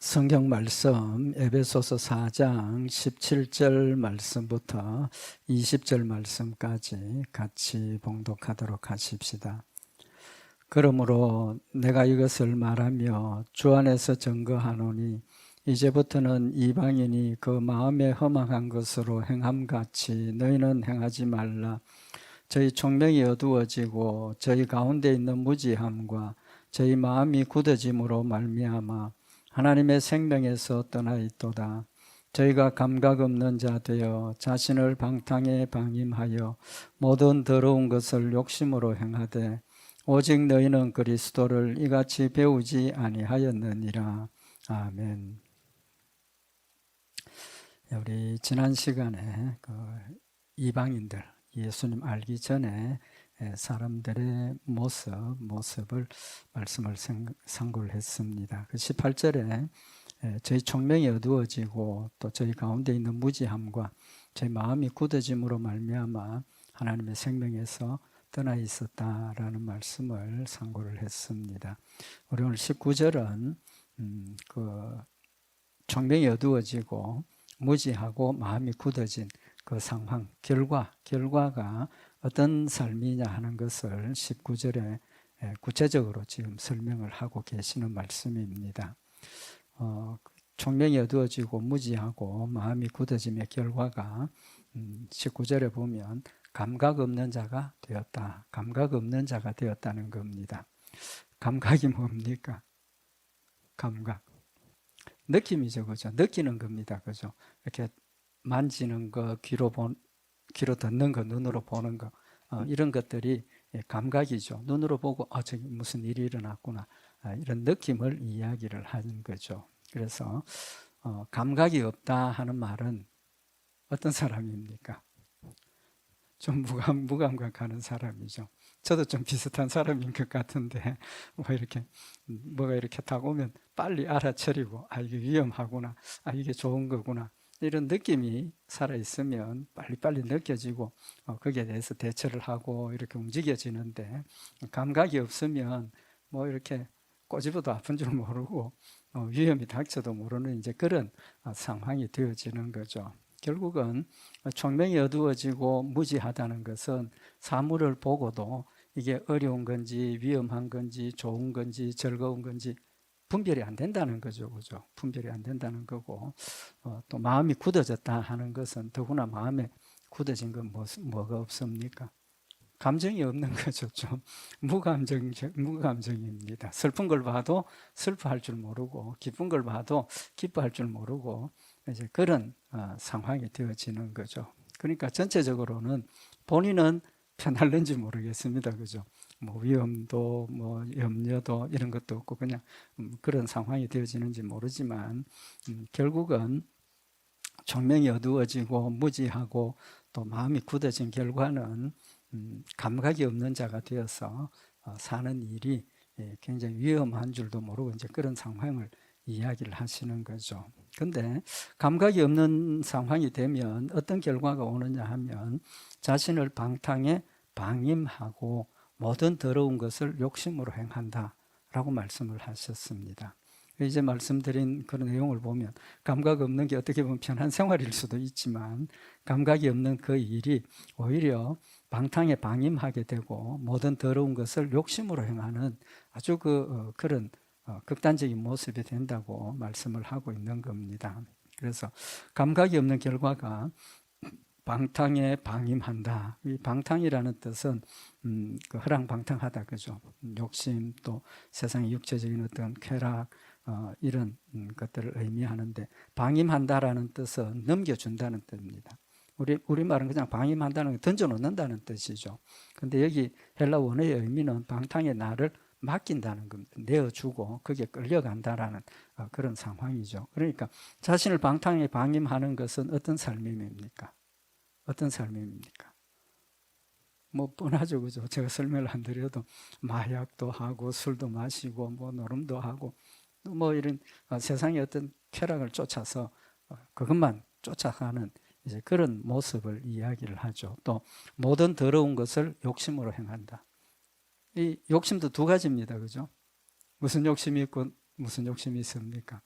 성경 말씀 에베소서 4장 17절 말씀부터 20절 말씀까지 같이 봉독하도록 하십시다. 그러므로 내가 이것을 말하며 주 안에서 증거하노니 이제부터는 이방인이 그 마음에 허망한 것으로 행함같이 너희는 행하지 말라. 저희 총명이 어두워지고 저희 가운데 있는 무지함과 저희 마음이 굳어짐으로 말미암아 하나님의 생명에서 떠나 있도다. 저희가 감각 없는 자 되어 자신을 방탕에 방임하여 모든 더러운 것을 욕심으로 행하되 오직 너희는 그리스도를 이같이 배우지 아니하였느니라. 아멘. 우리 지난 시간에 이방인들 예수님 알기 전에 사람들의 모습을 말씀을 상고를 했습니다. 그 18절에 저희 총명이 어두워지고 또 저희 가운데 있는 무지함과 저희 마음이 굳어짐으로 말미암아 하나님의 생명에서 떠나 있었다라는 말씀을 상고를 했습니다. 우리 오늘 19절은 그 총명이 어두워지고 무지하고 마음이 굳어진 그 상황, 결과가 어떤 삶이냐 하는 것을 19절에 구체적으로 지금 설명을 하고 계시는 말씀입니다. 총명이 어두워지고 무지하고 마음이 굳어짐의 결과가 19절에 보면 감각 없는 자가 되었다. 감각 없는 자가 되었다는 겁니다. 감각이 뭡니까? 감각. 느낌이죠, 그죠? 느끼는 겁니다, 그죠? 이렇게 만지는 거, 귀로 듣는 거, 눈으로 보는 거, 이런 것들이 감각이죠. 눈으로 보고, 저기 무슨 일이 일어났구나. 이런 느낌을 이야기를 하는 거죠. 그래서, 감각이 없다 하는 말은 어떤 사람입니까? 좀 무감각하는 사람이죠. 저도 좀 비슷한 사람인 것 같은데, 뭐가 이렇게 다가오면 빨리 알아차리고, 이게 위험하구나. 이게 좋은 거구나. 이런 느낌이 살아있으면 빨리빨리 느껴지고 거기에 대해서 대처를 하고 이렇게 움직여지는데, 감각이 없으면 뭐 이렇게 꼬집어도 아픈 줄 모르고 위험이 닥쳐도 모르는 이제 그런 상황이 되어지는 거죠. 결국은 총명이 어두워지고 무지하다는 것은 사물을 보고도 이게 어려운 건지 위험한 건지 좋은 건지 즐거운 건지 분별이 안 된다는 거죠. 그죠? 분별이 안 된다는 거고, 또 마음이 굳어졌다 하는 것은 더구나 마음에 굳어진 건 뭐가 없습니까? 감정이 없는 거죠. 좀 무감정입니다. 슬픈 걸 봐도 슬퍼할 줄 모르고, 기쁜 걸 봐도 기뻐할 줄 모르고, 이제 그런 상황이 되어지는 거죠. 그러니까 전체적으로는 본인은 편할는지 모르겠습니다. 그죠? 뭐 위험도 뭐 염려도 이런 것도 없고 그냥 그런 상황이 되어지는지 모르지만 결국은 총명이 어두워지고 무지하고 또 마음이 굳어진 결과는 감각이 없는 자가 되어서 사는 일이 굉장히 위험한 줄도 모르고 이제 그런 상황을 이야기를 하시는 거죠. 근데 감각이 없는 상황이 되면 어떤 결과가 오느냐 하면 자신을 방탕에 방임하고 모든 더러운 것을 욕심으로 행한다라고 말씀을 하셨습니다. 이제 말씀드린 그런 내용을 보면 감각 없는 게 어떻게 보면 편한 생활일 수도 있지만 감각이 없는 그 일이 오히려 방탕에 방임하게 되고 모든 더러운 것을 욕심으로 행하는 아주 그런 극단적인 모습이 된다고 말씀을 하고 있는 겁니다. 그래서 감각이 없는 결과가 방탕에 방임한다. 이 방탕이라는 뜻은 허랑방탕하다, 그죠? 욕심 또 세상의 육체적인 어떤 쾌락 이런 것들을 의미하는데 방임한다라는 뜻은 넘겨준다는 뜻입니다. 우리말은 그냥 방임한다는 게 던져놓는다는 뜻이죠. 근데 여기 헬라 원어의 의미는 방탕에 나를 맡긴다는 겁니다. 내어주고 거기에 끌려간다라는 그런 상황이죠. 그러니까 자신을 방탕에 방임하는 것은 어떤 삶입니까? 어떤 삶입니까? 뭐 뻔하죠, 그죠? 제가 설명을 안 드려도 마약도 하고 술도 마시고 뭐 노름도 하고 뭐 이런 세상의 어떤 쾌락을 쫓아서 그것만 쫓아가는 이제 그런 모습을 이야기를 하죠. 또 모든 더러운 것을 욕심으로 행한다. 이 욕심도 두 가지입니다, 그죠? 무슨 욕심이 있고 무슨 욕심이 있습니까?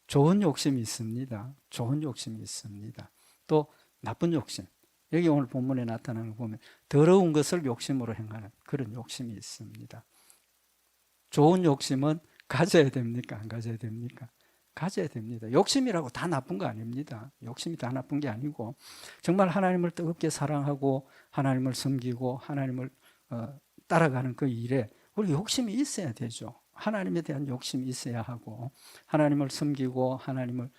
좋은 욕심이 있습니다. 좋은 욕심이 있습니다. 또 나쁜 욕심. 여기 오늘 본문에 나타나는 거 보면 더러운 것을 욕심으로 행하는 그런 욕심이 있습니다. 좋은 욕심은 가져야 됩니까? 안 가져야 됩니까? 가져야 됩니다. 욕심이라고 다 나쁜 거 아닙니다. 욕심이 다 나쁜 게 아니고 정말 하나님을 뜨겁게 사랑하고 하나님을 섬기고 하나님을 따라가는 그 일에 우리 욕심이 있어야 되죠. 하나님에 대한 욕심이 있어야 하고 하나님을 섬기고 하나님을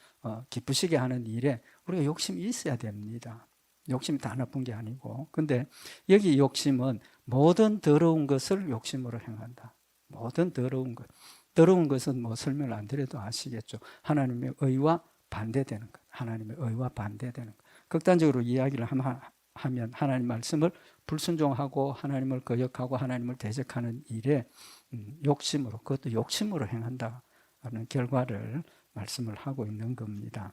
기쁘시게 하는 일에 우리가 욕심이 있어야 됩니다. 욕심이 다 나쁜 게 아니고. 근데 여기 욕심은 모든 더러운 것을 욕심으로 행한다. 모든 더러운 것. 더러운 것은 뭐 설명을 안 드려도 아시겠죠. 하나님의 의와 반대되는 것. 하나님의 의와 반대되는 것. 극단적으로 이야기를 하면 하나님 말씀을 불순종하고 하나님을 거역하고 하나님을 대적하는 일에 욕심으로, 그것도 욕심으로 행한다는 결과를 말씀을 하고 있는 겁니다.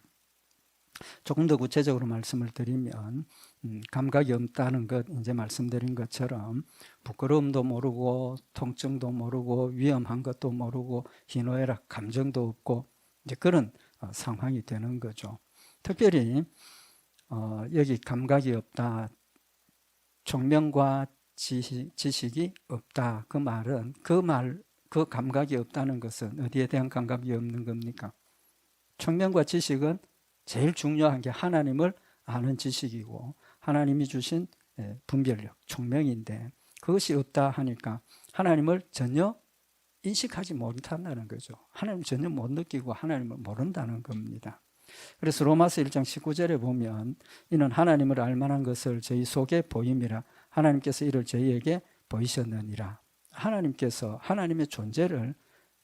조금 더 구체적으로 말씀을 드리면 감각이 없다는 것, 이제 말씀드린 것처럼 부끄러움도 모르고 통증도 모르고 위험한 것도 모르고 희노애락 감정도 없고 이제 그런 상황이 되는 거죠. 특별히 여기 감각이 없다, 총명과 지식이 없다, 그 말은 그 감각이 없다는 것은 어디에 대한 감각이 없는 겁니까? 총명과 지식은 제일 중요한 게 하나님을 아는 지식이고 하나님이 주신 분별력, 총명인데 그것이 없다 하니까 하나님을 전혀 인식하지 못한다는 거죠. 하나님을 전혀 못 느끼고 하나님을 모른다는 겁니다. 그래서 로마서 1장 19절에 보면 이는 하나님을 알만한 것을 저희 속에 보임이라 하나님께서 이를 저희에게 보이셨느니라. 하나님께서 하나님의 존재를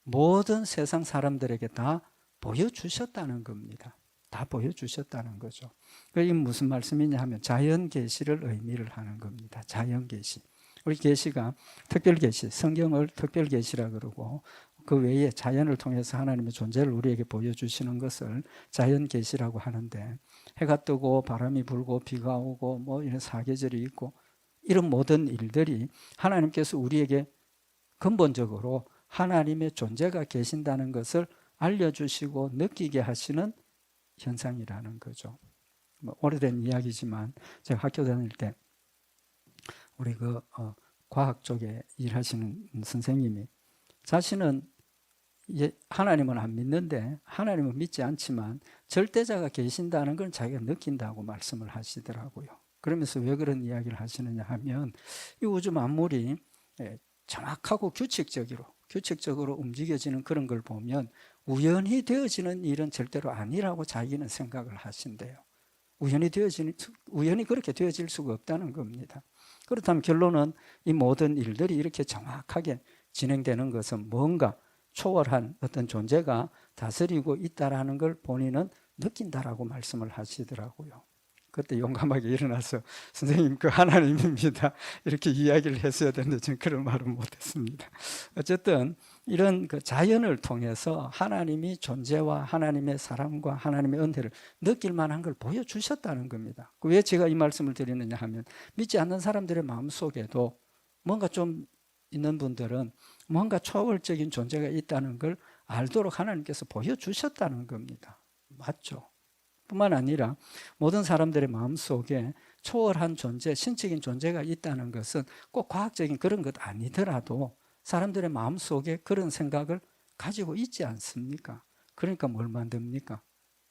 모든 세상 사람들에게 다 보여주셨다는 겁니다. 다 보여주셨다는 거죠. 이게 무슨 말씀이냐 하면 자연계시를 의미를 하는 겁니다. 자연계시. 우리 계시가 특별계시, 성경을 특별계시라 그러고 그 외에 자연을 통해서 하나님의 존재를 우리에게 보여주시는 것을 자연계시라고 하는데 해가 뜨고 바람이 불고 비가 오고 뭐 이런 사계절이 있고 이런 모든 일들이 하나님께서 우리에게 근본적으로 하나님의 존재가 계신다는 것을 알려주시고 느끼게 하시는 현상이라는 거죠. 뭐 오래된 이야기지만 제가 학교 다닐 때 우리 과학 쪽에 일하시는 선생님이 자신은 하나님은 안 믿는데 하나님은 믿지 않지만 절대자가 계신다는 걸 자기가 느낀다고 말씀을 하시더라고요. 그러면서 왜 그런 이야기를 하시느냐 하면 이 우주 만물이 정확하고 규칙적으로 움직여지는 그런 걸 보면 우연히 되어지는 일은 절대로 아니라고 자기는 생각을 하신대요. 우연히 그렇게 되어질 수가 없다는 겁니다. 그렇다면 결론은 이 모든 일들이 이렇게 정확하게 진행되는 것은 뭔가 초월한 어떤 존재가 다스리고 있다라는 걸 본인은 느낀다라고 말씀을 하시더라고요. 그때 용감하게 일어나서 선생님 그 하나님입니다 이렇게 이야기를 했어야 되는데 저는 그런 말은 못했습니다. 어쨌든 이런 그 자연을 통해서 하나님이 존재와 하나님의 사랑과 하나님의 은혜를 느낄 만한 걸 보여주셨다는 겁니다. 왜 제가 이 말씀을 드리느냐 하면 믿지 않는 사람들의 마음속에도 뭔가 좀 있는 분들은 뭔가 초월적인 존재가 있다는 걸 알도록 하나님께서 보여주셨다는 겁니다. 맞죠? 뿐만 아니라 모든 사람들의 마음속에 초월한 존재, 신적인 존재가 있다는 것은 꼭 과학적인 그런 것 아니더라도 사람들의 마음속에 그런 생각을 가지고 있지 않습니까? 그러니까 뭘 만듭니까?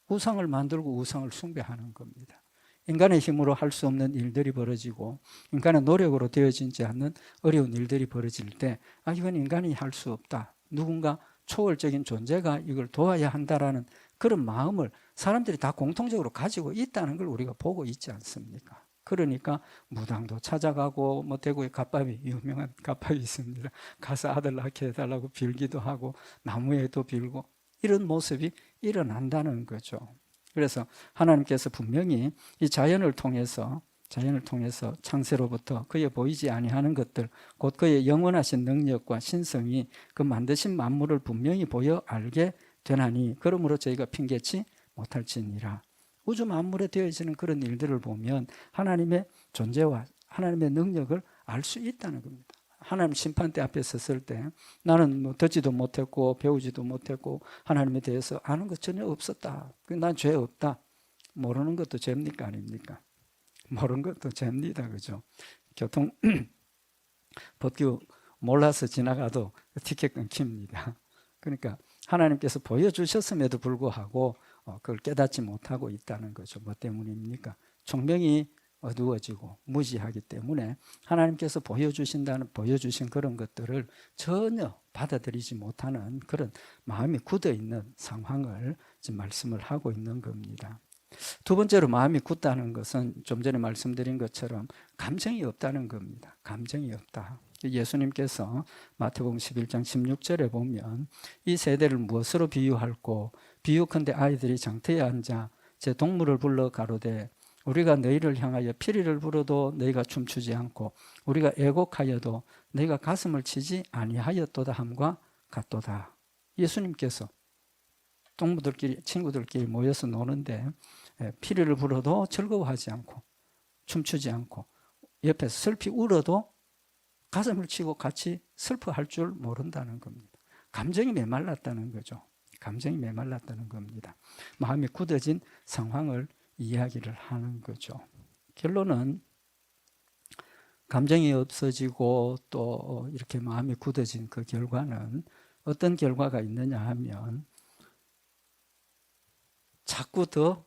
우상을 만들고 우상을 숭배하는 겁니다. 인간의 힘으로 할 수 없는 일들이 벌어지고 인간의 노력으로 되어지지 않는 어려운 일들이 벌어질 때 이건 인간이 할 수 없다. 누군가 초월적인 존재가 이걸 도와야 한다라는 그런 마음을 사람들이 다 공통적으로 가지고 있다는 걸 우리가 보고 있지 않습니까? 그러니까 무당도 찾아가고 뭐 대구에 갑밥이 유명한 갑밥이 있습니다. 가서 아들 낳게 해달라고 빌기도 하고 나무에도 빌고 이런 모습이 일어난다는 거죠. 그래서 하나님께서 분명히 이 자연을 통해서 창세로부터 그의 보이지 아니하는 것들 곧 그의 영원하신 능력과 신성이 그 만드신 만물을 분명히 보여 알게 되나니 그러므로 저희가 핑계치 못할지니라. 우주 만물에 되어지는 그런 일들을 보면 하나님의 존재와 하나님의 능력을 알 수 있다는 겁니다. 하나님 심판대 앞에 섰을 때 나는 뭐 듣지도 못했고 배우지도 못했고 하나님에 대해서 아는 것 전혀 없었다. 난 죄 없다. 모르는 것도 죄입니까 아닙니까? 모르는 것도 죄입니다. 그죠? 교통 법규 몰라서 지나가도 티켓 끊깁니다. 그러니까 하나님께서 보여주셨음에도 불구하고 그걸 깨닫지 못하고 있다는 거죠. 뭐 때문입니까? 총명이 어두워지고 무지하기 때문에 하나님께서 보여주신 그런 것들을 전혀 받아들이지 못하는 그런 마음이 굳어 있는 상황을 지금 말씀을 하고 있는 겁니다. 두 번째로 마음이 굳다는 것은 좀 전에 말씀드린 것처럼 감정이 없다는 겁니다. 감정이 없다. 예수님께서 마태복음 11장 16절에 보면 이 세대를 무엇으로 비유할꼬 비유컨대 아이들이 장터에 앉아 제 동물을 불러 가로되 우리가 너희를 향하여 피리를 불어도 너희가 춤추지 않고 우리가 애곡하여도 너희가 가슴을 치지 아니하였도다 함과 같도다. 예수님께서 동무들끼리 친구들끼리 모여서 노는데 피리를 불어도 즐거워하지 않고 춤추지 않고 옆에서 슬피 울어도 가슴을 치고 같이 슬퍼할 줄 모른다는 겁니다. 감정이 메말랐다는 거죠. 감정이 메말랐다는 겁니다. 마음이 굳어진 상황을 이야기를 하는 거죠. 결론은 감정이 없어지고 또 이렇게 마음이 굳어진 그 결과는 어떤 결과가 있느냐 하면 자꾸 더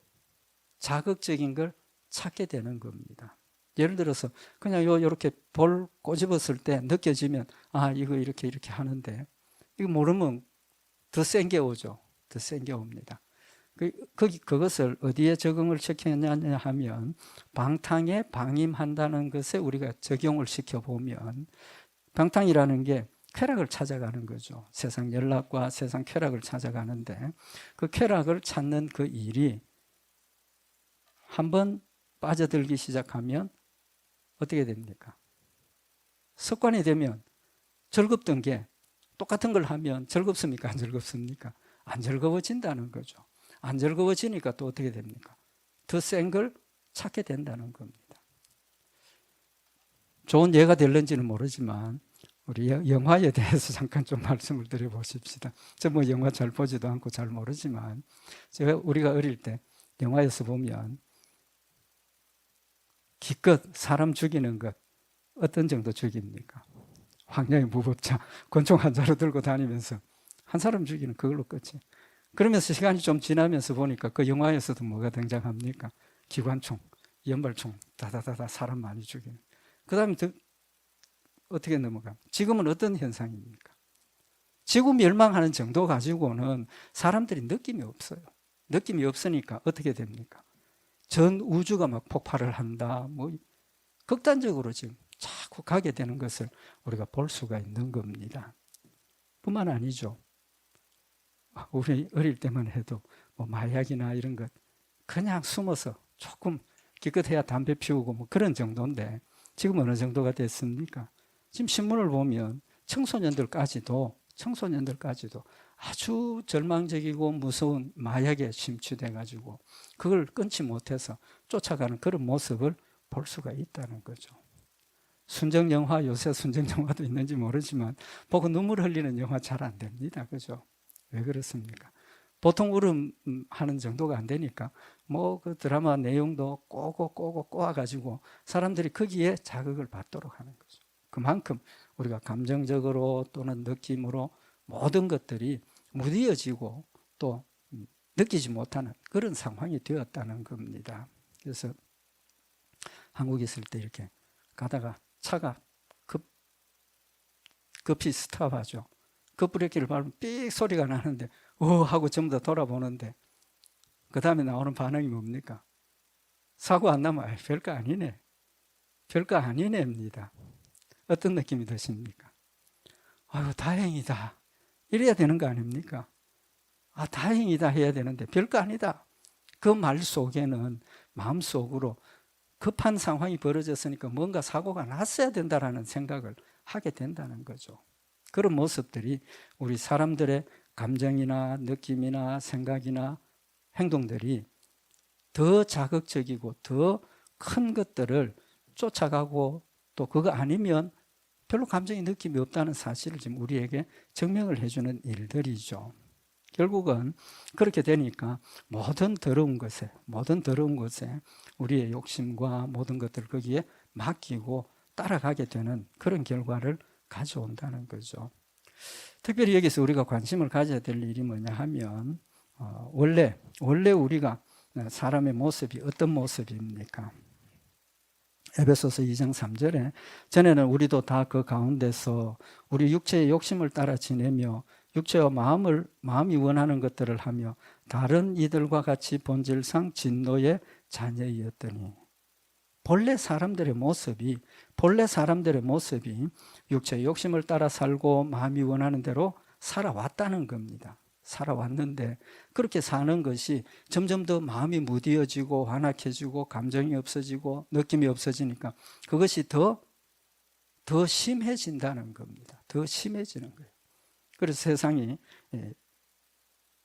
자극적인 걸 찾게 되는 겁니다. 예를 들어서 그냥 요렇게 볼 꼬집었을 때 느껴지면 아 이거 이렇게 하는데 이거 모르면 더 센 게 오죠. 더 센 게 옵니다. 그것을 어디에 적응을 시켰냐 하면 방탕에 방임한다는 것에 우리가 적용을 시켜보면 방탕이라는 게 쾌락을 찾아가는 거죠. 세상 연락과 세상 쾌락을 찾아가는데 그 쾌락을 찾는 그 일이 한번 빠져들기 시작하면 어떻게 됩니까? 습관이 되면 즐겁던 게 똑같은 걸 하면 즐겁습니까? 안 즐겁습니까? 안 즐거워진다는 거죠. 안 즐거워지니까 또 어떻게 됩니까? 더 센 걸 찾게 된다는 겁니다. 좋은 예가 될는지는 모르지만 우리 영화에 대해서 잠깐 좀 말씀을 드려보십시다. 저 뭐 영화 잘 보지도 않고 잘 모르지만 우리가 어릴 때 영화에서 보면 기껏 사람 죽이는 것 어떤 정도 죽입니까? 황량의 무법자 권총 한 자루 들고 다니면서 한 사람 죽이는 그걸로 끝이. 그러면서 시간이 좀 지나면서 보니까 그 영화에서도 뭐가 등장합니까? 기관총, 연발총, 다다다다 사람 많이 죽이는. 그 다음에 어떻게 넘어가? 지금은 어떤 현상입니까? 지구 멸망하는 정도 가지고는 사람들이 느낌이 없어요. 느낌이 없으니까 어떻게 됩니까? 전 우주가 막 폭발을 한다. 뭐 극단적으로 지금 자꾸 가게 되는 것을 우리가 볼 수가 있는 겁니다. 뿐만 아니죠. 우리 어릴 때만 해도 뭐 마약이나 이런 것 그냥 숨어서 조금 기껏해야 담배 피우고 뭐 그런 정도인데 지금 어느 정도가 됐습니까? 지금 신문을 보면 청소년들까지도 아주 절망적이고 무서운 마약에 심취돼 가지고 그걸 끊지 못해서 쫓아가는 그런 모습을 볼 수가 있다는 거죠. 순정영화, 요새 순정영화도 있는지 모르지만 보고 눈물 흘리는 영화 잘 안 됩니다. 그죠? 왜 그렇습니까? 보통 울음하는 정도가 안 되니까 뭐 그 드라마 내용도 꼬고 꼬아가지고 사람들이 거기에 자극을 받도록 하는 거죠. 그만큼 우리가 감정적으로 또는 느낌으로 모든 것들이 무뎌지고 또 느끼지 못하는 그런 상황이 되었다는 겁니다. 그래서 한국에 있을 때 이렇게 가다가 차가 급히 스탑하죠. 급브레이크를 밟으면 삑 소리가 나는데 하고 전부 다 돌아보는데 그 다음에 나오는 반응이 뭡니까? 사고 안 나면 별거 아니네. 별거 아니네입니다. 어떤 느낌이 드십니까? 아유 다행이다. 이래야 되는 거 아닙니까? 아 다행이다 해야 되는데 별거 아니다. 그 말 속에는 마음속으로 급한 상황이 벌어졌으니까 뭔가 사고가 났어야 된다라는 생각을 하게 된다는 거죠. 그런 모습들이 우리 사람들의 감정이나 느낌이나 생각이나 행동들이 더 자극적이고 더 큰 것들을 쫓아가고 또 그거 아니면 별로 감정의 느낌이 없다는 사실을 지금 우리에게 증명을 해주는 일들이죠. 결국은 그렇게 되니까 모든 더러운 것에 우리의 욕심과 모든 것들 거기에 맡기고 따라가게 되는 그런 결과를 가져온다는 거죠. 특별히 여기서 우리가 관심을 가져야 될 일이 뭐냐 하면 원래 우리가 사람의 모습이 어떤 모습입니까? 에베소서 2장 3절에 전에는 우리도 다 그 가운데서 우리 육체의 욕심을 따라 지내며 육체와 마음이 원하는 것들을 하며 다른 이들과 같이 본질상 진노의 자녀이었더니 본래 사람들의 모습이 육체의 욕심을 따라 살고 마음이 원하는 대로 살아왔다는 겁니다. 살아왔는데 그렇게 사는 것이 점점 더 마음이 무디어지고 완악해지고 감정이 없어지고 느낌이 없어지니까 그것이 더 심해진다는 겁니다. 더 심해지는 거예요. 그래서 세상이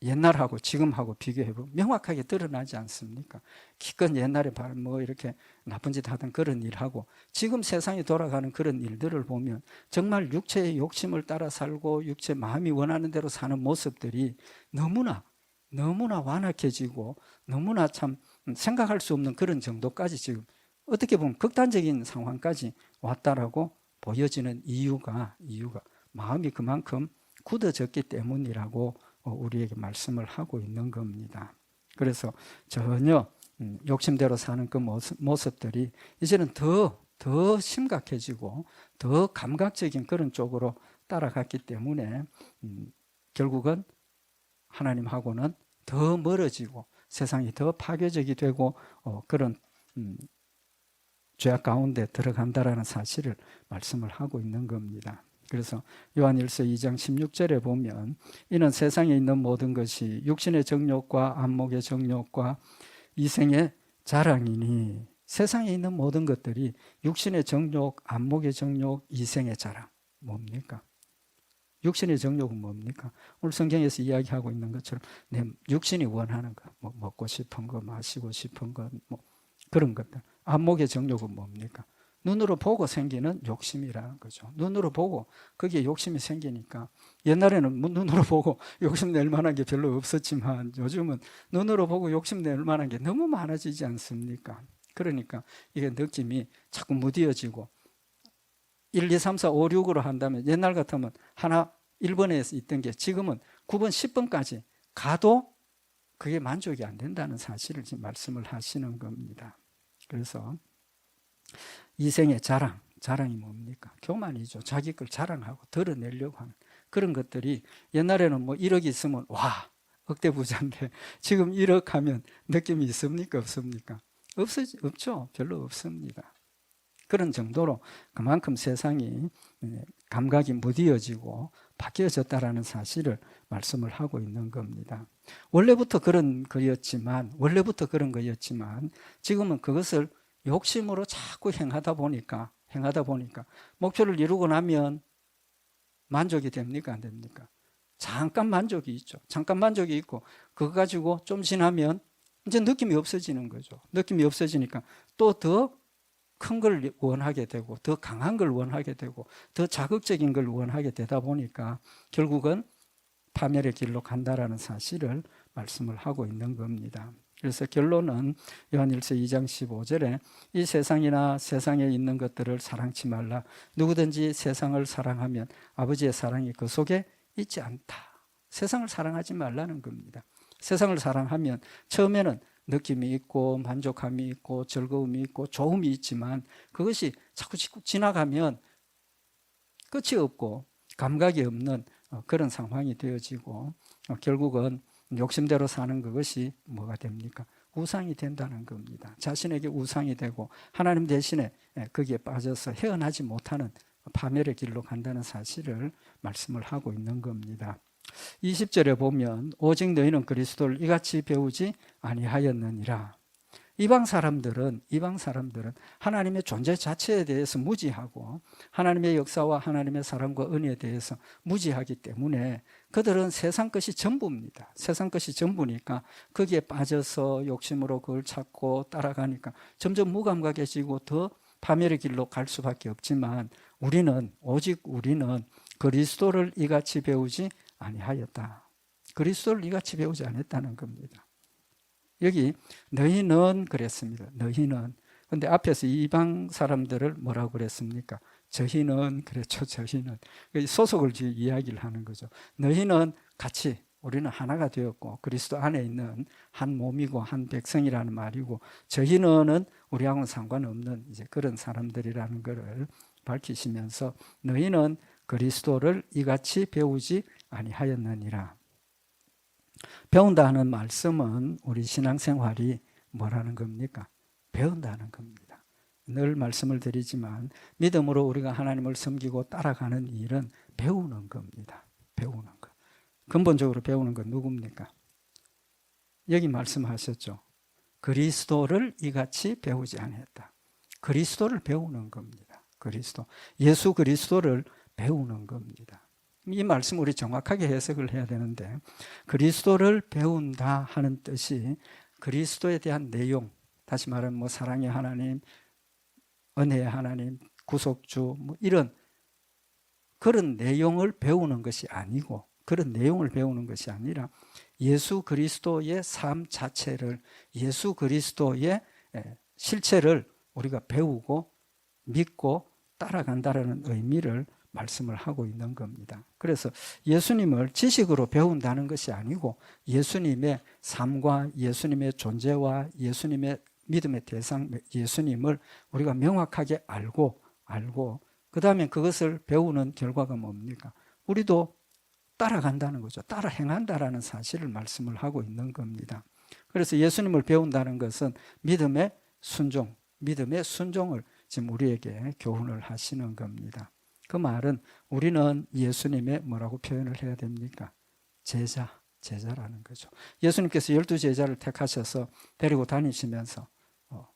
옛날하고 지금하고 비교해보면 명확하게 드러나지 않습니까? 기껏 옛날에 뭐 이렇게 나쁜 짓 하던 그런 일하고 지금 세상이 돌아가는 그런 일들을 보면 정말 육체의 욕심을 따라 살고 육체 마음이 원하는 대로 사는 모습들이 너무나 완악해지고 너무나 참 생각할 수 없는 그런 정도까지 지금 어떻게 보면 극단적인 상황까지 왔다라고 보여지는 이유가 마음이 그만큼 굳어졌기 때문이라고 우리에게 말씀을 하고 있는 겁니다. 그래서 전혀 욕심대로 사는 그 모습들이 이제는 더 심각해지고 더 감각적인 그런 쪽으로 따라갔기 때문에 결국은 하나님하고는 더 멀어지고 세상이 더 파괴적이 되고 그런 죄악 가운데 들어간다라는 사실을 말씀을 하고 있는 겁니다. 그래서 요한일서 2장 16절에 보면 이는 세상에 있는 모든 것이 육신의 정욕과 안목의 정욕과 이생의 자랑이니 세상에 있는 모든 것들이 육신의 정욕, 안목의 정욕, 이생의 자랑 뭡니까? 육신의 정욕은 뭡니까? 오늘 성경에서 이야기하고 있는 것처럼 내 육신이 원하는 것, 뭐 먹고 싶은 거, 마시고 싶은 것, 뭐 그런 것들. 안목의 정욕은 뭡니까? 눈으로 보고 생기는 욕심이라는 거죠. 눈으로 보고 거기에 욕심이 생기니까 옛날에는 눈으로 보고 욕심 낼 만한 게 별로 없었지만 요즘은 눈으로 보고 욕심 낼 만한 게 너무 많아지지 않습니까? 그러니까 이게 느낌이 자꾸 무디어지고 1, 2, 3, 4, 5, 6으로 한다면 옛날 같으면 하나 1번에 있던 게 지금은 9번, 10번까지 가도 그게 만족이 안 된다는 사실을 지금 말씀을 하시는 겁니다. 그래서 이생의 자랑이 뭡니까? 교만이죠. 자기 걸 자랑하고 드러내려고 하는 그런 것들이 옛날에는 뭐 1억 있으면 와 억대 부자인데 지금 1억 하면 느낌이 있습니까? 없습니까? 없죠. 별로 없습니다. 그런 정도로 그만큼 세상이 감각이 무디어지고 바뀌어졌다라는 사실을 말씀을 하고 있는 겁니다. 원래부터 그런 거였지만 지금은 그것을 욕심으로 자꾸 행하다 보니까 목표를 이루고 나면 만족이 됩니까? 안 됩니까? 잠깐 만족이 있죠. 잠깐 만족이 있고 그거 가지고 좀 지나면 이제 느낌이 없어지는 거죠. 느낌이 없어지니까 또 더 큰 걸 원하게 되고 더 강한 걸 원하게 되고 더 자극적인 걸 원하게 되다 보니까 결국은 파멸의 길로 간다라는 사실을 말씀을 하고 있는 겁니다. 그래서 결론은 요한일서 2장 15절에 이 세상이나 세상에 있는 것들을 사랑치 말라. 누구든지 세상을 사랑하면 아버지의 사랑이 그 속에 있지 않다. 세상을 사랑하지 말라는 겁니다. 세상을 사랑하면 처음에는 느낌이 있고 만족함이 있고 즐거움이 있고 좋음이 있지만 그것이 자꾸 지나가면 끝이 없고 감각이 없는 그런 상황이 되어지고 결국은 욕심대로 사는 그것이 뭐가 됩니까? 우상이 된다는 겁니다. 자신에게 우상이 되고 하나님 대신에 거기에 빠져서 헤어나지 못하는 파멸의 길로 간다는 사실을 말씀을 하고 있는 겁니다. 20절에 보면 오직 너희는 그리스도를 이같이 배우지 아니하였느니라. 이방 사람들은 하나님의 존재 자체에 대해서 무지하고 하나님의 역사와 하나님의 사랑과 은혜에 대해서 무지하기 때문에 그들은 세상 것이 전부입니다. 세상 것이 전부니까 거기에 빠져서 욕심으로 그걸 찾고 따라가니까 점점 무감각해지고 더 파멸의 길로 갈 수밖에 없지만 오직 우리는 그리스도를 이같이 배우지 아니하였다. 그리스도를 이같이 배우지 않았다는 겁니다. 여기 너희는 그랬습니다. 너희는. 근데 앞에서 이방 사람들을 뭐라고 그랬습니까? 저희는 그랬죠. 저희는. 소속을 이야기를 하는 거죠. 너희는 같이 우리는 하나가 되었고 그리스도 안에 있는 한 몸이고 한 백성이라는 말이고 저희는 우리하고는 상관없는 이제 그런 사람들이라는 것을 밝히시면서 너희는 그리스도를 이같이 배우지 아니하였느니라. 배운다 하는 말씀은 우리 신앙생활이 뭐라는 겁니까? 배운다는 겁니다. 늘 말씀을 드리지만 믿음으로 우리가 하나님을 섬기고 따라가는 일은 배우는 겁니다. 배우는 것. 근본적으로 배우는 건 누굽니까? 여기 말씀하셨죠. 그리스도를 이같이 배우지 않았다. 그리스도를 배우는 겁니다. 그리스도. 예수 그리스도를 배우는 겁니다. 이 말씀 우리 정확하게 해석을 해야 되는데 그리스도를 배운다 하는 뜻이 그리스도에 대한 내용, 다시 말하면 뭐 사랑의 하나님, 은혜의 하나님, 구속주 뭐 이런 그런 내용을 배우는 것이 아니고 그런 내용을 배우는 것이 아니라 예수 그리스도의 삶 자체를 예수 그리스도의 실체를 우리가 배우고 믿고 따라간다는 의미를 말씀을 하고 있는 겁니다. 그래서 예수님을 지식으로 배운다는 것이 아니고 예수님의 삶과 예수님의 존재와 예수님의 믿음의 대상 예수님을 우리가 명확하게 알고 그 다음에 그것을 배우는 결과가 뭡니까? 우리도 따라간다는 거죠. 따라 행한다라는 사실을 말씀을 하고 있는 겁니다. 그래서 예수님을 배운다는 것은 믿음의 순종을 지금 우리에게 교훈을 하시는 겁니다. 그 말은 우리는 예수님의 뭐라고 표현을 해야 됩니까? 제자라는 거죠. 예수님께서 12제자를 택하셔서 데리고 다니시면서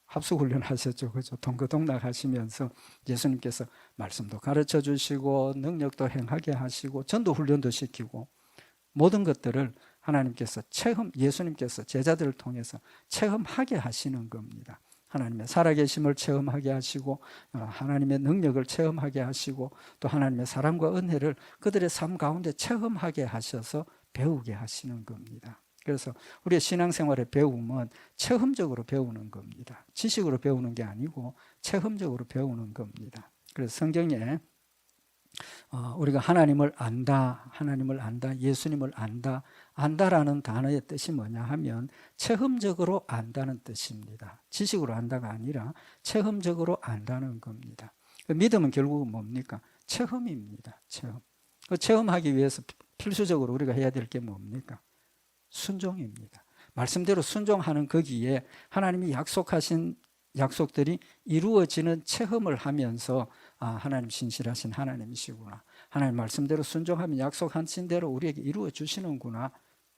합숙훈련 하셨죠. 그죠? 동거동락 하시면서 예수님께서 말씀도 가르쳐 주시고 능력도 행하게 하시고 전도훈련도 시키고 모든 것들을 하나님께서 예수님께서 제자들을 통해서 체험하게 하시는 겁니다. 하나님의 살아계심을 체험하게 하시고 하나님의 능력을 체험하게 하시고 또 하나님의 사랑과 은혜를 그들의 삶 가운데 체험하게 하셔서 배우게 하시는 겁니다. 그래서 우리의 신앙생활의 배움은 체험적으로 배우는 겁니다. 지식으로 배우는 게 아니고 체험적으로 배우는 겁니다. 그래서 성경에 우리가 하나님을 안다, 예수님을 안다라는 단어의 뜻이 뭐냐 하면 체험적으로 안다는 뜻입니다. 지식으로 안다가 아니라 체험적으로 안다는 겁니다. 믿음은 결국은 뭡니까? 체험입니다. 체험. 체험하기 위해서 필수적으로 우리가 해야 될 게 뭡니까? 순종입니다. 말씀대로 순종하는 거기에 하나님이 약속하신 약속들이 이루어지는 체험을 하면서 하나님 신실하신 하나님이시구나. 하나님 말씀대로 순종하면 약속하신 대로 우리에게 이루어 주시는구나.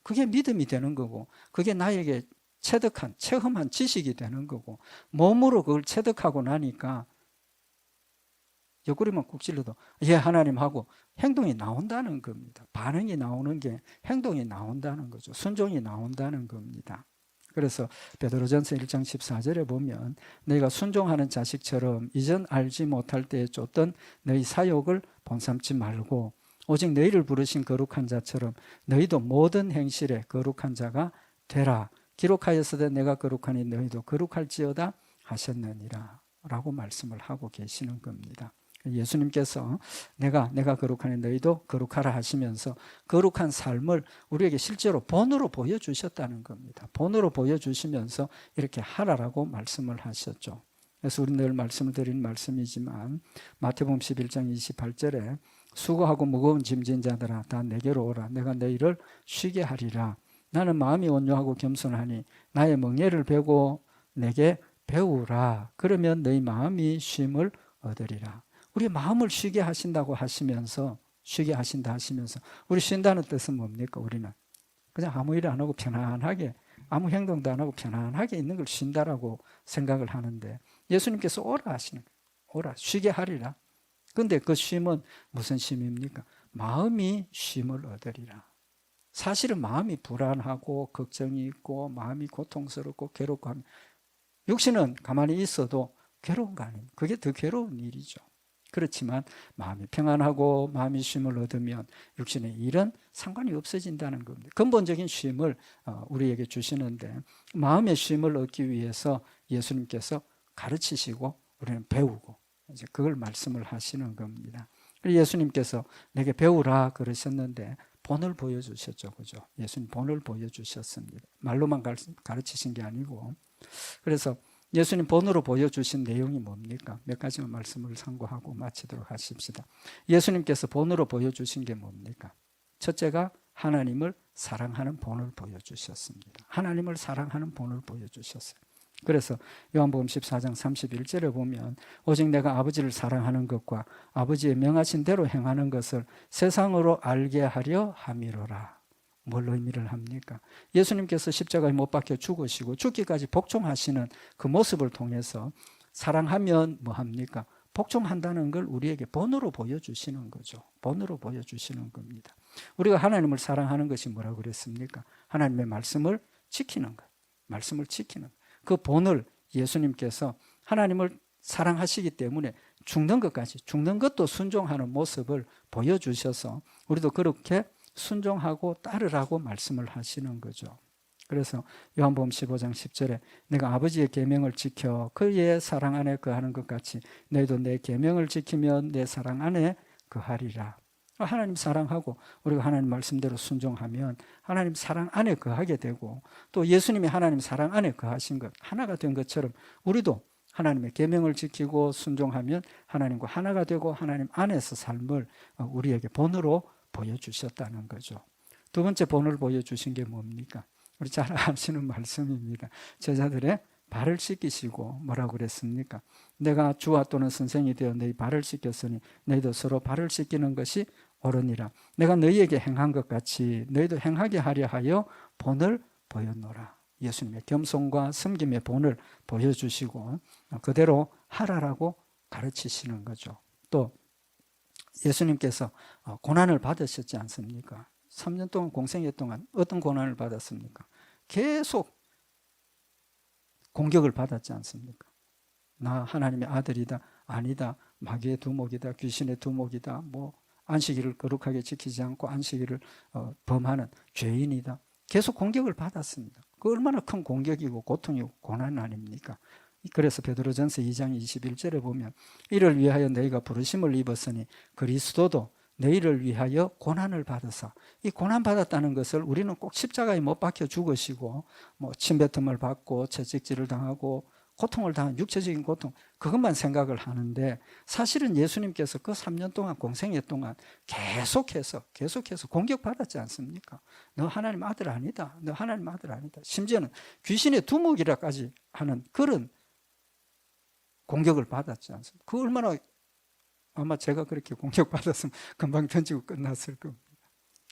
그게 믿음이 되는 거고 그게 나에게 체험한 지식이 되는 거고 몸으로 그걸 체득하고 나니까 옆구리만 꾹 찔러도 예 하나님 하고 행동이 나온다는 겁니다. 반응이 나오는 게 행동이 나온다는 거죠. 순종이 나온다는 겁니다. 그래서 베드로전서 1장 14절에 보면 너희가 순종하는 자식처럼 이전 알지 못할 때에 쫓던 너희 사욕을 본삼지 말고 오직 너희를 부르신 거룩한 자처럼 너희도 모든 행실에 거룩한 자가 되라. 기록하였으되 내가 거룩하니 너희도 거룩할지어다 하셨느니라 라고 말씀을 하고 계시는 겁니다. 예수님께서 내가 거룩하니 너희도 거룩하라 하시면서 거룩한 삶을 우리에게 실제로 본으로 보여주셨다는 겁니다. 본으로 보여주시면서 이렇게 하라라고 말씀을 하셨죠. 그래서 우리 늘 말씀을 드리는 말씀이지만 마태복음 11장 28절에 수고하고 무거운 짐진 자들아 다 내게로 오라. 내가 너희를 쉬게 하리라. 나는 마음이 온유하고 겸손하니 나의 멍에를 베고 내게 배우라. 그러면 너희 마음이 쉼을 얻으리라. 우리 마음을 쉬게 하신다고 하시면서 쉬게 하신다 하시면서 우리 쉰다는 뜻은 뭡니까? 우리는 그냥 아무 일 안 하고 편안하게 아무 행동도 안 하고 편안하게 있는 걸 쉰다라고 생각을 하는데 예수님께서 오라 하시는 거예요. 오라 쉬게 하리라. 그런데 그 쉼은 무슨 쉼입니까? 마음이 쉼을 얻으리라. 사실은 마음이 불안하고 걱정이 있고 마음이 고통스럽고 괴롭고 하면 육신은 가만히 있어도 괴로운 거 아닙니까? 그게 더 괴로운 일이죠. 그렇지만 마음이 평안하고 마음이 쉼을 얻으면 육신의 일은 상관이 없어진다는 겁니다. 근본적인 쉼을 우리에게 주시는데 마음의 쉼을 얻기 위해서 예수님께서 가르치시고 우리는 배우고 이제 그걸 말씀을 하시는 겁니다. 예수님께서 내게 배우라 그러셨는데 본을 보여주셨죠. 그죠? 예수님 본을 보여주셨습니다. 말로만 가르치신 게 아니고. 그래서 예수님 본으로 보여주신 내용이 뭡니까? 몇 가지만 말씀을 상고하고 마치도록 하십시다. 예수님께서 본으로 보여주신 게 뭡니까? 첫째가 하나님을 사랑하는 본을 보여주셨습니다. 하나님을 사랑하는 본을 보여주셨어요. 그래서 요한복음 14장 31절에 보면 오직 내가 아버지를 사랑하는 것과 아버지의 명하신 대로 행하는 것을 세상으로 알게 하려 함이로라. 뭘 의미를 합니까? 예수님께서 십자가에 못 박혀 죽으시고 죽기까지 복종하시는 그 모습을 통해서 사랑하면 뭐 합니까? 복종한다는 걸 우리에게 본으로 보여주시는 거죠. 본으로 보여주시는 겁니다. 우리가 하나님을 사랑하는 것이 뭐라고 그랬습니까? 하나님의 말씀을 지키는 것. 말씀을 지키는 것. 그 본을 예수님께서 하나님을 사랑하시기 때문에 죽는 것까지, 죽는 것도 순종하는 모습을 보여주셔서 우리도 그렇게 순종하고 따르라고 말씀을 하시는 거죠. 그래서 요한복음 15장 10절에 내가 아버지의 계명을 지켜 그의 사랑 안에 거하는 것 같이 너희도 내 계명을 지키면 내 사랑 안에 거하리라. 하나님 사랑하고 우리가 하나님 말씀대로 순종하면 하나님 사랑 안에 거하게 되고 또 예수님이 하나님 사랑 안에 거하신 것 하나가 된 것처럼 우리도 하나님의 계명을 지키고 순종하면 하나님과 하나가 되고 하나님 안에서 삶을 우리에게 본으로 보여주셨다는 거죠. 두 번째 본을 보여주신 게 뭡니까? 우리 잘 아시는 말씀입니다. 제자들의 발을 씻기시고 뭐라고 그랬습니까? 내가 주와 또는 선생이 되어 너희 발을 씻겼으니 너희도 서로 발을 씻기는 것이 옳으니라. 내가 너희에게 행한 것 같이 너희도 행하게 하려 하여 본을 보였노라. 예수님의 겸손과 섬김의 본을 보여주시고 그대로 하라라고 가르치시는 거죠. 또 예수님께서 고난을 받으셨지 않습니까? 3년 동안 공생애 동안 어떤 고난을 받았습니까? 계속 공격을 받았지 않습니까? 나 하나님의 아들이다, 아니다, 마귀의 두목이다, 귀신의 두목이다, 뭐 안식일을 거룩하게 지키지 않고 안식일을 범하는 죄인이다. 계속 공격을 받았습니다. 그 얼마나 큰 공격이고 고통이고 고난 아닙니까? 그래서 베드로전서 2장 21절에 보면 이를 위하여 너희가 부르심을 입었으니 그리스도도 너희를 위하여 고난을 받으사. 이 고난 받았다는 것을 우리는 꼭 십자가에 못 박혀 죽으시고 뭐 침뱉음을 받고 채찍질을 당하고 고통을 당한 육체적인 고통 그것만 생각을 하는데 사실은 예수님께서 그 3년 동안 공생애 동안 계속해서 공격받았지 않습니까? 너 하나님 아들 아니다. 너 하나님 아들 아니다. 심지어는 귀신의 두목이라까지 하는 그런 공격을 받았지 않습니까? 그 얼마나 아마 제가 그렇게 공격받았으면 금방 던지고 끝났을 겁니다.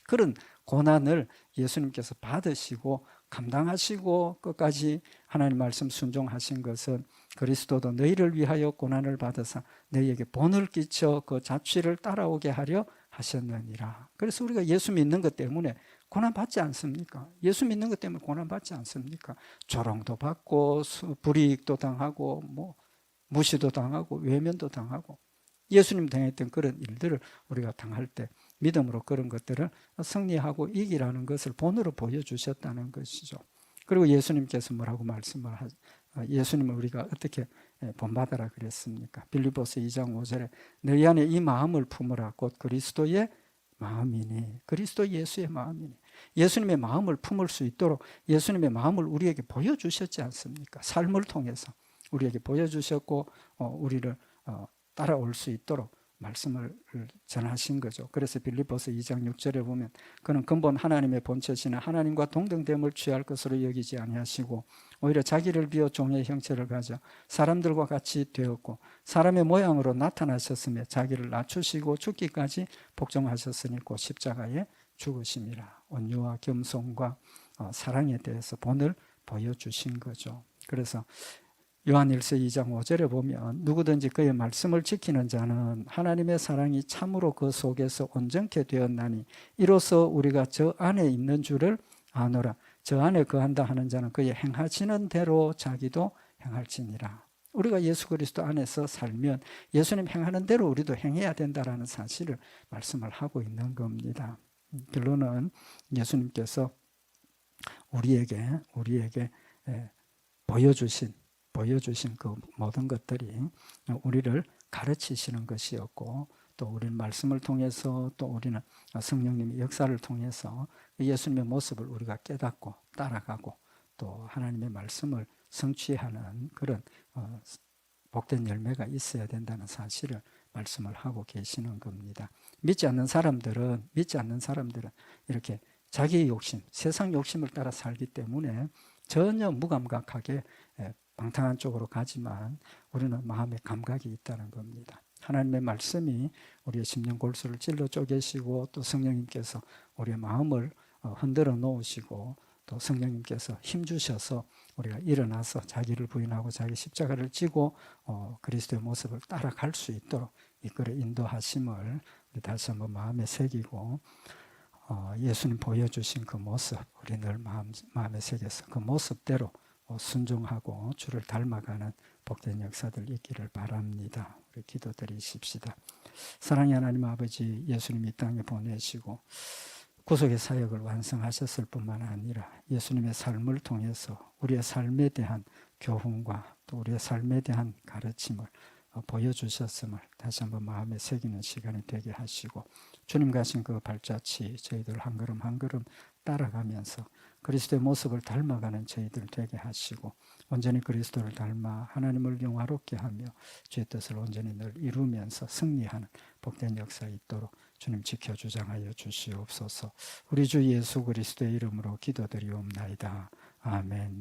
그런 고난을 예수님께서 받으시고 감당하시고 끝까지 하나님 말씀 순종하신 것은 그리스도도 너희를 위하여 고난을 받으사 너희에게 본을 끼쳐 그 자취를 따라오게 하려 하셨느니라. 그래서 우리가 예수 믿는 것 때문에 고난 받지 않습니까? 예수 믿는 것 때문에 고난 받지 않습니까? 조롱도 받고 불이익도 당하고 뭐 무시도 당하고 외면도 당하고 예수님 당했던 그런 일들을 우리가 당할 때 믿음으로 그런 것들을 승리하고 이기라는 것을 본으로 보여주셨다는 것이죠. 그리고 예수님께서 뭐라고 말씀을 예수님을 우리가 어떻게 본받아라 그랬습니까? 빌립보서 2장 5절에 너희 안에 이 마음을 품으라 곧 그리스도의 마음이니 그리스도 예수의 마음이니 예수님의 마음을 품을 수 있도록 예수님의 마음을 우리에게 보여주셨지 않습니까? 삶을 통해서 우리에게 보여주셨고 우리를 따라올 수 있도록 말씀을 전하신 거죠. 그래서 빌립보서 2장 6절에 보면 그는 근본 하나님의 본체시나 하나님과 동등됨을 취할 것으로 여기지 아니하시고 오히려 자기를 비워 종의 형체를 가져 사람들과 같이 되었고 사람의 모양으로 나타나셨으며 자기를 낮추시고 죽기까지 복종하셨으니 곧 십자가에 죽으심이라. 온유와 겸손과 사랑에 대해서 본을 보여주신 거죠. 그래서 요한일서 2장 5절에 보면 누구든지 그의 말씀을 지키는 자는 하나님의 사랑이 참으로 그 속에서 온전케 되었나니 이로써 우리가 저 안에 있는 줄을 아노라. 저 안에 거한다 하는 자는 그의 행하시는 대로 자기도 행할지니라. 우리가 예수 그리스도 안에서 살면 예수님 행하는 대로 우리도 행해야 된다라는 사실을 말씀을 하고 있는 겁니다. 결론은 예수님께서 우리에게 보여주신 그 모든 것들이 우리를 가르치시는 것이었고, 또 우리는 말씀을 통해서, 또 우리는 성령님의 역사를 통해서 예수님의 모습을 우리가 깨닫고 따라가고 또 하나님의 말씀을 성취하는 그런 복된 열매가 있어야 된다는 사실을 말씀을 하고 계시는 겁니다. 믿지 않는 사람들은 이렇게 자기의 욕심, 세상 욕심을 따라 살기 때문에 전혀 무감각하게 방탕한 쪽으로 가지만 우리는 마음의 감각이 있다는 겁니다. 하나님의 말씀이 우리의 심령 골수를 찔러 쪼개시고, 또 성령님께서 우리의 마음을 흔들어 놓으시고, 또 성령님께서 힘주셔서 우리가 일어나서 자기를 부인하고 자기 십자가를 지고 그리스도의 모습을 따라갈 수 있도록 이끌어 인도하심을 우리 다시 한번 마음에 새기고, 예수님 보여주신 그 모습 우리 늘 마음에 새겨서 그 모습대로 순종하고 주를 닮아가는 복된 역사들 있기를 바랍니다. 우리 기도드리십시다. 사랑의 하나님 아버지, 예수님 이 땅에 보내시고 구속의 사역을 완성하셨을 뿐만 아니라 예수님의 삶을 통해서 우리의 삶에 대한 교훈과 또 우리의 삶에 대한 가르침을 보여주셨음을 다시 한번 마음에 새기는 시간이 되게 하시고, 주님 가신 그 발자취 저희들 한 걸음 한 걸음 따라가면서 그리스도의 모습을 닮아가는 저희들 되게 하시고, 온전히 그리스도를 닮아 하나님을 영화롭게 하며 주의 뜻을 온전히 늘 이루면서 승리하는 복된 역사 있도록 주님 지켜 주장하여 주시옵소서. 우리 주 예수 그리스도의 이름으로 기도드리옵나이다. 아멘.